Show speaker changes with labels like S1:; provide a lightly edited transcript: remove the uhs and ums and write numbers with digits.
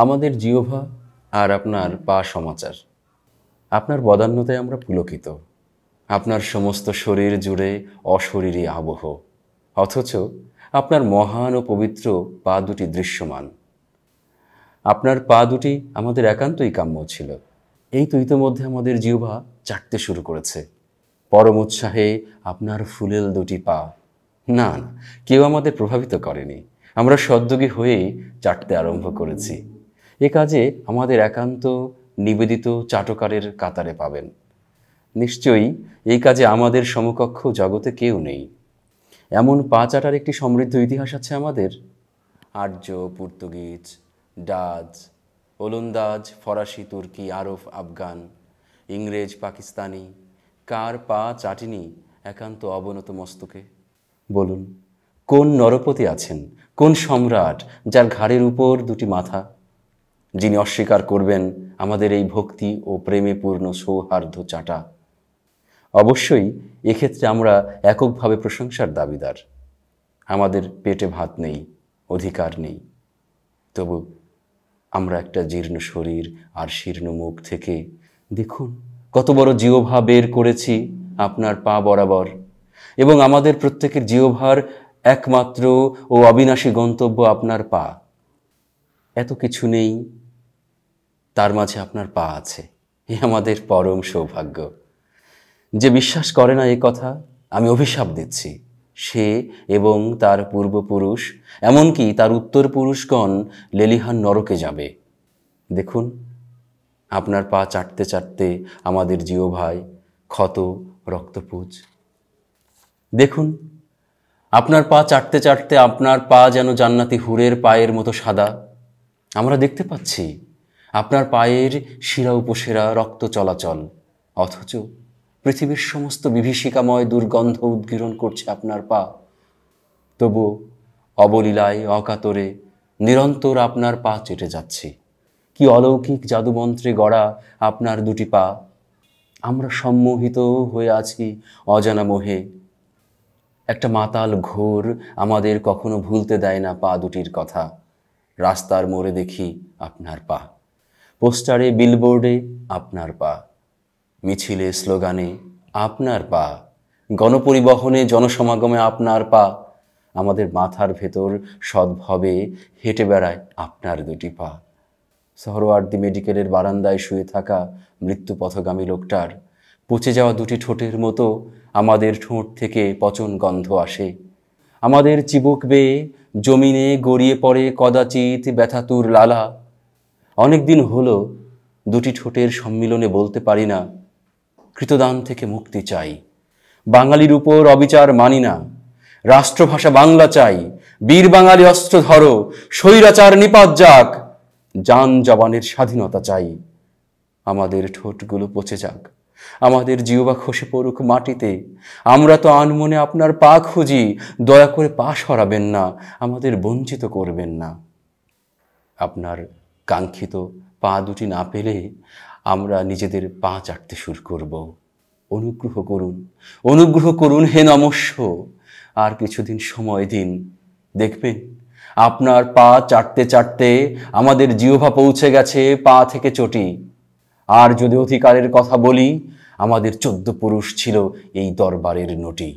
S1: আমাদের জিহ্বা আর আপনার পা সমাচার। আপনার বদান্যতায় আমরা পুলকিত। আপনার সমস্ত শরীর জুড়ে অশরীরী আবহ, অথচ আপনার মহান ও পবিত্র পা দুটি দৃশ্যমান। আপনার পা দুটি আমাদের একান্তই কাম্য ছিল। এই তো ইতোমধ্যে আমাদের জিহ্বা চাটতে শুরু করেছে পরম উৎসাহে আপনার ফুলেল দুটি পা। না না, কেউ আমাদের প্রভাবিত করেনি, আমরা সদ্যোগী হয়েই চাটতে আরম্ভ করেছি। এ কাজে আমাদের একান্ত নিবেদিত চাটকারের কাতারে পাবেন। নিশ্চয়ই এই কাজে আমাদের সমকক্ষ জগতে কেউ নেই। এমন পা চাটার একটি সমৃদ্ধ ইতিহাস আছে আমাদের। আর্য, পর্তুগিজ, ডাচ, ওলন্দাজ, ফরাসি, তুর্কি, আরব, আফগান, ইংরেজ, পাকিস্তানি, কার পা চাটিনি একান্ত অবনত মস্তকে? বলুন, কোন নরপতি আছেন, কোন সম্রাট যার ঘাড়ের উপর দুটি মাথা, যিনি অস্বীকার করবেন আমাদের এই ভক্তি ও প্রেমে পূর্ণ সৌহার্দ্য চাটা? অবশ্যই এক্ষেত্রে আমরা এককভাবে প্রশংসার দাবিদার। আমাদের পেটে ভাত নেই, অধিকার নেই, তবু আমরা একটা জীর্ণ শরীর আর শীর্ণ মুখ থেকে দেখুন কত বড় জিহ্বা বের করেছি আপনার পা বরাবর, এবং আমাদের প্রত্যেকের জিহ্বার একমাত্র ও অবিনাশী গন্তব্য আপনার পা। এত কিছু নেই, তার মাঝে আপনার পা আছে, এ আমাদের পরম সৌভাগ্য। যে বিশ্বাস করে না এ কথা, আমি অভিশাপ দিচ্ছি, সে এবং তার পূর্বপুরুষ, এমনকি তার উত্তর পুরুষগণ লেলিহান নরকে যাবে। দেখুন, আপনার পা চাটতে চাটতে আমাদের জিহ্বায় ক্ষত রক্তপুঁজ। দেখুন, আপনার পা চাটতে চাটতে আপনার পা যেন জান্নাতি হুরের পায়ের মতো সাদা। আমরা দেখতে পাচ্ছি আপনার পায়ের শিরা উপশিরা রক্ত চলাচল, অথচ পৃথিবীর সমস্ত বিভীষিকাময় দুর্গন্ধ উদ্গীরণ করছে আপনার পা। তবু অবলীলায় অকাতরে নিরন্তর আপনার পা চেটে যাচ্ছি। কি অলৌকিক জাদুমন্ত্রে গড়া আপনার দুটি পা! আমরা সম্মোহিত হয়ে আছি অজানা মোহে। একটা মাতাল ঘোর আমাদের কখনো ভুলতে দেয় না পা দুটির কথা। রাস্তার মোড়ে দেখি আপনার পা, পোস্টারে বিলবোর্ডে আপনার পা, মিছিলে স্লোগানে আপনার পা, গণপরিবহনে জনসমাগমে আপনার পা। আমাদের মাথার ভেতর সদ্ভাবে হেঁটে বেড়ায় আপনার দুটি পা। সোহরাওয়ার্দী মেডিকেলের বারান্দায় শুয়ে থাকা মৃত্যু পথগামী লোকটার পচে যাওয়া দুটি ঠোঁটের মতো আমাদের ঠোঁট থেকে পচন গন্ধ আসে। আমাদের চিবুক বেয়ে জমিনে গড়িয়ে পড়ে কদাচিৎ ব্যথাতুর লালা। অনেক দিন হলো দুটি ঠোঁটের সম্মিলনে বলতে পারি না, কৃতদান থেকে মুক্তি চাই, বাঙালির উপর অবিচার মানি না, রাষ্ট্রভাষা বাংলা চাই, বীর বাঙালি অস্ত্র ধরো, স্বৈরাচার নিপাত যাক, জান জবানের স্বাধীনতা চাই। আমাদের ঠোঁটগুলো পচে যাক, আমাদের জিহ্বা খসে পড়ুক মাটিতে। আমরা তো আনমনে আপনার পা খুঁজি, দয়া করে পা সরাবেন না, আমাদের বঞ্চিত করবেন না। আপনার কাঙ্ক্ষিত পা দুটি না পেলে আমরা নিজেদের পা চাটতে শুরু করব। অনুগ্রহ করুন, অনুগ্রহ করুন হে নমস্য, আর কিছুদিন সময় দিন, দেখবেন আপনার পা চাটতে চাটতে আমাদের জিহ্বা পৌঁছে গেছে পা থেকে চটি। আর যদি অধিকারের কথা বলি, আমাদের 14 পুরুষ ছিল এই দরবারের নটি।